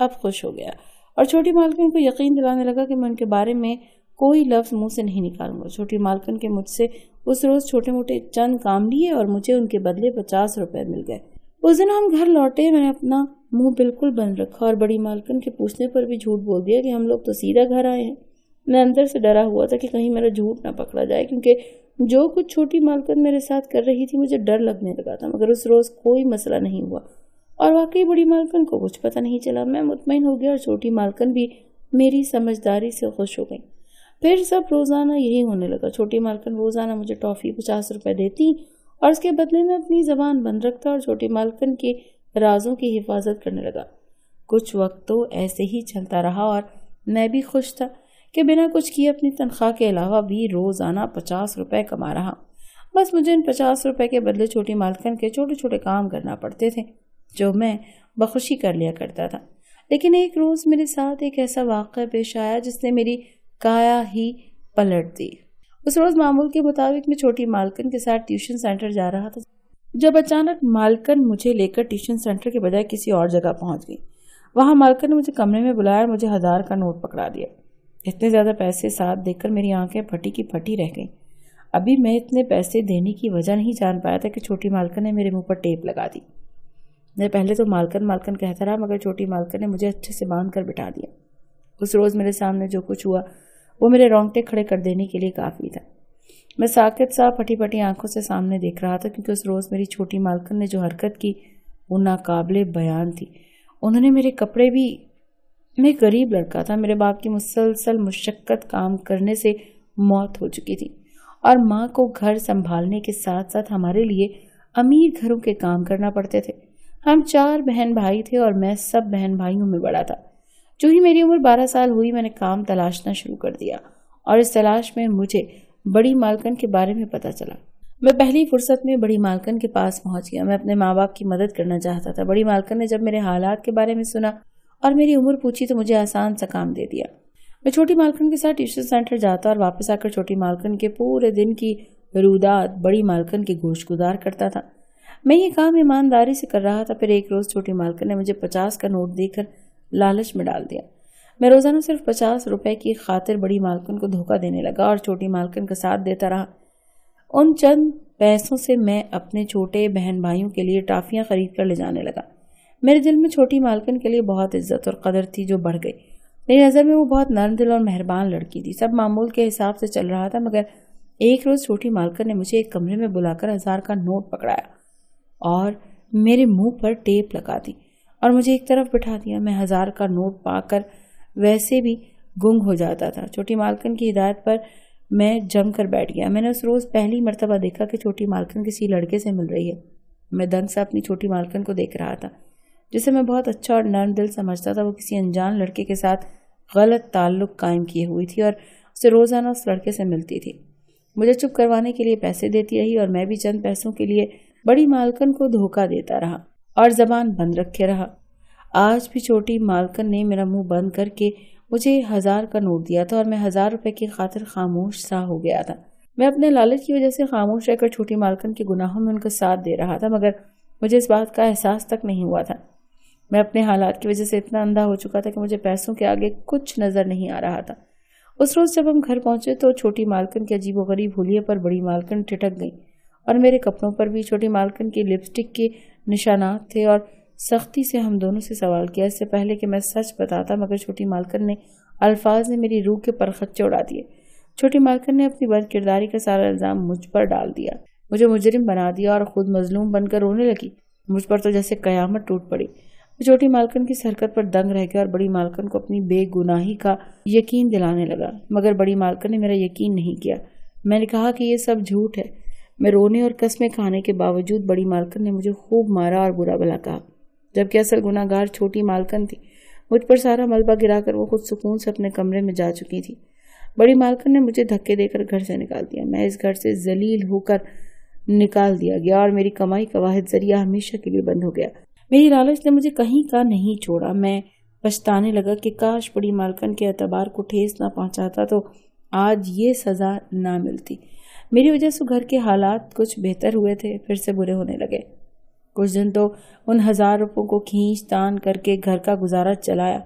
اب خوش ہو گیا اور چھوٹی مالکن کو یقین دلانے لگا کہ میں ان کے بارے میں کوئی لفظ منہ سے نہیں نکالوں گا۔ چھوٹی مالکن کے مجھ سے اس روز چھوٹے موٹے چند کام لیے اور مجھے ان کے بدلے 50 روپے مل گئے۔ اس دن ہم گھر لوٹے، میں نے اپنا منہ بالکل بند رکھا اور بڑی مالکن کے پوچھنے پر بھی جھوٹ بول دیا کہ ہم لوگ تو سیدھا گھر آئے ہیں۔ میں اندر سے ڈرا ہوا تھا کہ کہیں میرا جھوٹ نہ پکڑا جائے، کیونکہ جو کچھ چھوٹی مالکن میرے ساتھ کر رہی تھی مجھے ڈر لگنے لگا تھا، مگر اس روز کوئی مسئلہ نہیں ہوا اور واقعی بڑی مالکن کو کچھ پتہ نہیں چلا۔ میں مطمئن ہو گیا اور چھوٹی مالکن بھی میری سمجھداری سے خوش ہو گئی۔ پھر سب روزانہ یہی ہونے لگا۔ چھوٹی مالکن روزانہ مجھے ٹافی 50 روپے دیتی اور اس کے بدلے میں اپنی زبان بند رکھتا اور چھوٹی مالکن کے رازوں کی حفاظت کرنے لگا۔ کچھ وقت تو ایسے ہی چلتا رہا اور میں بھی خوش تھا کہ بنا کچھ کیے اپنی تنخواہ کے علاوہ بھی روزانہ 50 روپے کما رہا۔ بس مجھے ان 50 روپے کے بدلے چھوٹی مالکن کے چھوٹے چھوٹے کام کرنا پڑتے تھے جو میں بخوشی کر لیا کرتا تھا۔ لیکن ایک روز میرے ساتھ ایک ایسا واقعہ پیش آیا جس نے میری کایا ہی پلٹ دی۔ اس روز معمول کے مطابق میں چھوٹی مالکن کے ساتھ ٹیوشن سینٹر جا رہا تھا، جب اچانک مالکن مجھے لے کر ٹیوشن سینٹر کے بجائے کسی اور جگہ پہنچ گئی۔ وہاں مالکن نے مجھے کمرے میں بلایا اور مجھے 1000 کا نوٹ پکڑا دیا۔ اتنے زیادہ پیسے ساتھ دیکھ کر میری آنکھیں پھٹی کی پھٹی رہ گئیں۔ ابھی میں اتنے پیسے دینے کی وجہ نہیں جان پایا تھا کہ چھوٹی مالکن نے میرے منہ پر ٹیپ لگا دی۔ میں پہلے تو مالکن کہتا رہا، مگر چھوٹی مالکن نے مجھے اچھے سے باندھ کر بٹھا دیا۔ اس روز میرے سامنے جو کچھ ہوا وہ میرے رونگٹے کھڑے کر دینے کے لیے کافی تھا۔ میں ساکت سا پھٹی پھٹی آنکھوں سے سامنے دیکھ رہا تھا، کیونکہ اس روز میری چھوٹی مالکن نے جو حرکت کی وہ ناقابل بیان تھی۔ انہوں نے میرے کپڑے بھی، میں غریب لڑکا تھا، میرے باپ کی مسلسل مشقت کام کرنے سے موت ہو چکی تھی اور ماں کو گھر سنبھالنے کے ساتھ ساتھ ہمارے لیے امیر گھروں کے کام کرنا پڑتے تھے۔ ہم 4 بہن بھائی تھے اور میں سب بہن بھائیوں میں بڑا تھا۔ جو ہی میری عمر 12 سال ہوئی میں نے کام تلاشنا شروع کر دیا اور اس تلاش میں مجھے بڑی مالکن کے بارے میں پتہ چلا۔ میں پہلی فرصت میں بڑی مالکن کے پاس پہنچ گیا۔ میں اپنے ماں باپ کی مدد کرنا چاہتا تھا۔ بڑی مالکن نے جب میرے حالات کے بارے میں سنا اور میری عمر پوچھی تو مجھے آسان سا کام دے دیا۔ میں چھوٹی مالکن کے ساتھ ٹیوشن سینٹر جاتا اور واپس آ کر چھوٹی مالکن کے پورے دن کی رودات بڑی مالکن کی گوش گزار کرتا تھا۔ میں یہ کام ایمانداری سے کر رہا تھا۔ پھر ایک روز چھوٹی مالکن نے مجھے 50 کا نوٹ دے کر لالچ میں ڈال دیا۔ میں روزانہ صرف 50 روپے کی خاطر بڑی مالکن کو دھوکہ دینے لگا اور چھوٹی مالکن کا ساتھ دیتا رہا۔ ان چند پیسوں سے میں اپنے چھوٹے بہن بھائیوں کے لیے ٹافیاں خرید کر لے جانے لگا۔ میرے دل میں چھوٹی مالکن کے لیے بہت عزت اور قدر تھی جو بڑھ گئی۔ میری نظر میں وہ بہت نرم دل اور مہربان لڑکی تھی۔ سب معمول کے حساب سے چل رہا تھا، مگر ایک روز چھوٹی مالکن نے مجھے ایک کمرے میں بلا کر 1000 کا نوٹ پکڑایا اور میرے منہ پر ٹیپ لگا دی اور مجھے ایک طرف بٹھا دیا۔ میں 1000 کا نوٹ پا کر ویسے بھی گنگ ہو جاتا تھا۔ چھوٹی مالکن کی ہدایت پر میں جم کر بیٹھ گیا۔ میں نے اس روز پہلی مرتبہ دیکھا کہ چھوٹی مالکن کسی لڑکے سے مل رہی ہے۔ میں دنگ سے اپنی چھوٹی مالکن کو دیکھ رہا تھا جسے میں بہت اچھا اور نرم دل سمجھتا تھا۔ وہ کسی انجان لڑکے کے ساتھ غلط تعلق قائم کیے ہوئی تھی اور اسے روزانہ اس لڑکے سے ملتی تھی۔ مجھے چپ کروانے کے لیے پیسے دیتی رہی اور میں بھی چند پیسوں کے لیے بڑی مالکن کو دھوکہ دیتا رہا اور زبان بند رکھے رہا۔ آج بھی چھوٹی مالکن نے میرا منہ بند کر کے مجھے 1000 کا نوٹ دیا تھا اور میں 1000 روپے کی خاطر خاموش سا ہو گیا تھا۔ میں اپنے لالچ کی وجہ سے خاموش رہ کر چھوٹی مالکن کے گناہوں میں ان کا ساتھ دے رہا تھا، مگر مجھے اس بات کا احساس تک نہیں ہوا تھا۔ میں اپنے حالات کی وجہ سے اتنا اندھا ہو چکا تھا کہ مجھے پیسوں کے آگے کچھ نظر نہیں آ رہا تھا۔ اس روز جب ہم گھر پہنچے تو چھوٹی مالکن کے عجیب و غریب حلیے پر بڑی مالکن ٹھٹک گئی اور میرے کپڑوں پر بھی چھوٹی مالکن کی لپسٹک کے نشانات تھے اور سختی سے ہم دونوں سے سوال کیا۔ اس سے پہلے کہ میں سچ بتاتا مگر چھوٹی مالکن نے الفاظ نے میری روح کے پرخچے اڑا دیے۔ چھوٹی مالکن نے اپنی بد کرداری کا سارا الزام مجھ پر ڈال دیا، مجھے مجرم بنا دیا اور خود مظلوم بن کر رونے لگی۔ مجھ پر تو جیسے قیامت ٹوٹ پڑی۔ میں چھوٹی مالکن کی اس حرکت پر دنگ رہ گیا اور بڑی مالکن کو اپنی بے گناہی کا یقین دلانے لگا، مگر بڑی مالکن نے میرا یقین نہیں کیا۔ میں نے کہا کہ یہ سب جھوٹ ہے۔ میں رونے اور قسمیں کھانے کے باوجود بڑی مالکن نے مجھے خوب مارا اور برا بھلا کہا، جبکہ اصل گناہ گار چھوٹی مالکن تھی۔ مجھ پر سارا ملبہ گرا کر وہ خود سکون سے اپنے کمرے میں جا چکی تھی۔ بڑی مالکن نے مجھے دھکے دے کر گھر سے نکال دیا۔ میں اس گھر سے ذلیل ہو کر نکال دیا گیا اور میری کمائی کا واحد ذریعہ ہمیشہ کے لیے بند ہو گیا۔ میری لالچ نے مجھے کہیں کا نہیں چھوڑا۔ میں پچھتانے لگا کہ کاش بڑی مالکن کے اعتبار کو ٹھیس نہ پہنچاتا تو آج یہ سزا نہ ملتی۔ میری وجہ سے گھر کے حالات کچھ بہتر ہوئے تھے، پھر سے برے ہونے لگے۔ کچھ دن تو ان 1000 روپوں کو کھینچ تان کر کے گھر کا گزارا چلایا.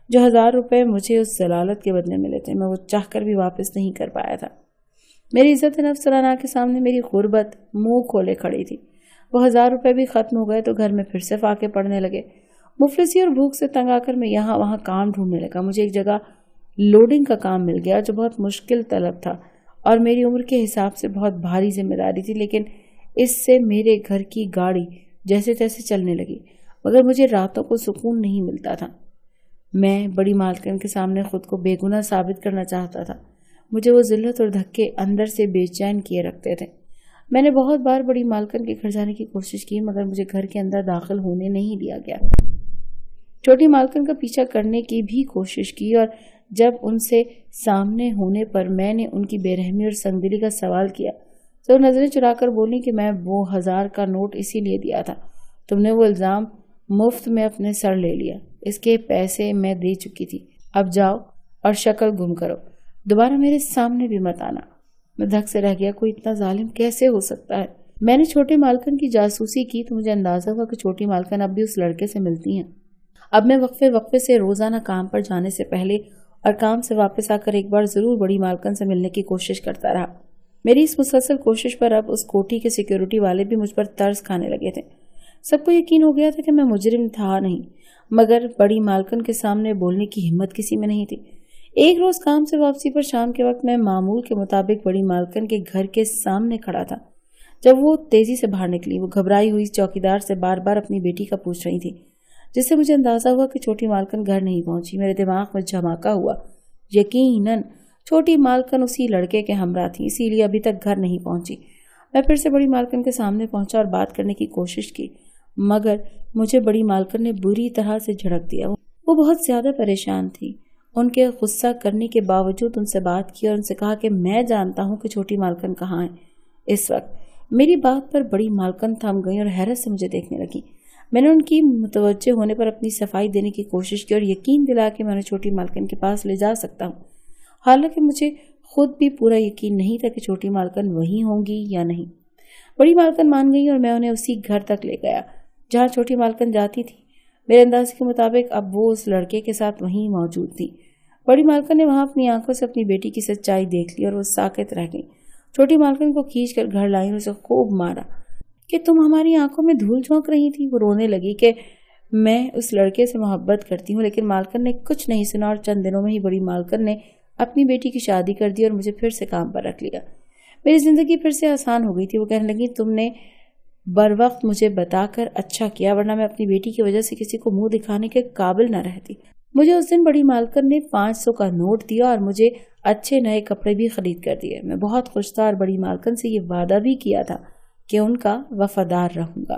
جو 1000 روپے مجھے اس ضلالت کے بدلے ملے تھے میں وہ چاہ کر بھی واپس نہیں کر پایا تھا. میری عزت نفس سرانا کے سامنے میری غربت منہ کھولے کھڑی تھی. وہ 1000 روپے بھی ختم ہو گئے تو گھر میں پھر سے فاقے پڑنے لگے. مفلسی اور بھوک سے تنگ آ کر میں یہاں وہاں کام ڈھونڈنے لگا. مجھے ایک جگہ لوڈنگ کا کام مل گیا جو بہت مشکل طلب تھا اور میری عمر کے حساب سے بہت بھاری ذمہ داری تھی، لیکن اس سے میرے گھر کی گاڑی جیسے تیسے چلنے لگی، مگر مجھے راتوں کو سکون نہیں ملتا تھا. میں بڑی مالکن کے سامنے خود کو بے گناہ ثابت کرنا چاہتا تھا. مجھے وہ ذلت اور دھکے اندر سے بے چین کیے رکھتے تھے. میں نے بہت بار بڑی مالکن کے گھر جانے کی کوشش کی مگر مجھے گھر کے اندر داخل ہونے نہیں دیا گیا. چھوٹی مالکن کا پیچھا کرنے کی بھی کوشش کی اور جب ان سے سامنے ہونے پر میں نے ان کی بے رحمی اور سنگدلی کا سوال کیا تو نظریں چرا کر بولی کہ میں وہ 1000 کا نوٹ اسی لیے دیا تھا. تم نے وہ الزام مفت میں اپنے سر لے لیا. اس کے پیسے میں دے چکی تھی. اب جاؤ اور شکل گم کرو. دوبارہ میرے سامنے بھی مت آنا. میں دھک سے رہ گیا. کوئی اتنا ظالم کیسے ہو سکتا ہے؟ میں نے چھوٹے مالکن کی جاسوسی کی تو مجھے اندازہ ہوا کہ چھوٹی مالکن اب بھی اس لڑکے سے ملتی ہیں. اب میں وقفے سے روزانہ کام پر جانے سے پہلے اور کام سے واپس آ کر ایک بار ضرور بڑی مالکن سے ملنے کی کوشش کرتا رہا. میری اس مسلسل کوشش پر اب اس کوٹھی کے سیکیورٹی والے بھی مجھ پر ترس کھانے لگے تھے. سب کو یقین ہو گیا تھا کہ میں مجرم تھا نہیں، مگر بڑی مالکن کے سامنے بولنے کی ہمت کسی میں نہیں تھی. ایک روز کام سے واپسی پر شام کے وقت میں معمول کے مطابق بڑی مالکن کے گھر کے سامنے کھڑا تھا. جب وہ تیزی سے باہر نکلی وہ گھبرائی ہوئی چوکیدار سے بار بار اپنی بیٹی کا پوچھ رہی تھی، جس سے مجھے اندازہ ہوا کہ چھوٹی مالکن گھر نہیں پہنچی. میرے دماغ میں جھماکا ہوا. یقیناً چھوٹی مالکن اسی لڑکے کے ہمراہ تھی، اسی لیے ابھی تک گھر نہیں پہنچی. میں پھر سے بڑی مالکن کے سامنے پہنچا اور بات کرنے کی کوشش کی، مگر مجھے بڑی مالکن نے بری طرح سے جھڑک دیا. وہ بہت زیادہ پریشان تھی. ان کے غصہ کرنے کے باوجود ان سے بات کی اور ان سے کہا کہ میں جانتا ہوں کہ چھوٹی مالکن کہاں ہے. اس وقت میری بات پر بڑی مالکن تھم گئی اور حیرت سے مجھے دیکھنے لگی. میں نے ان کی متوجہ ہونے پر اپنی صفائی دینے کی کوشش کی اور یقین دلا کہ میں انہیں چھوٹی مالکن کے پاس لے جا سکتا ہوں، حالانکہ مجھے خود بھی پورا یقین نہیں تھا کہ چھوٹی مالکن وہیں ہوں گی یا نہیں. بڑی مالکن مان گئی اور میں انہیں اسی گھر تک لے گیا جہاں چھوٹی مالکن جاتی تھی. میرے انداز کے مطابق اب وہ اس لڑکے کے ساتھ وہیں موجود تھی. بڑی مالکن نے وہاں اپنی آنکھوں سے اپنی بیٹی کی سچائی دیکھ لی اور وہ ساکت رہ گئی. چھوٹی مالکن کو کھینچ کر گھر لائی اور اسے خوب مارا کہ تم ہماری آنکھوں میں دھول جھونک رہی تھی. وہ رونے لگی کہ میں اس لڑکے سے محبت کرتی ہوں، لیکن مالکن نے کچھ نہیں سنا اور چند دنوں میں ہی بڑی مالکن نے اپنی بیٹی کی شادی کر دی اور مجھے پھر سے کام پر رکھ لیا. میری زندگی پھر سے آسان ہو گئی تھی. وہ کہنے لگی تم نے بر وقت مجھے بتا کر اچھا کیا، ورنہ میں اپنی بیٹی کی وجہ سے کسی کو منہ دکھانے کے قابل نہ رہتی. مجھے اس دن بڑی مالکن نے 500 کا نوٹ دیا اور مجھے اچھے نئے کپڑے بھی خرید کر دیے. میں بہت خوش تھا اور بڑی مالکن سے یہ وعدہ بھی کیا تھا کہ ان کا وفادار رہوں گا.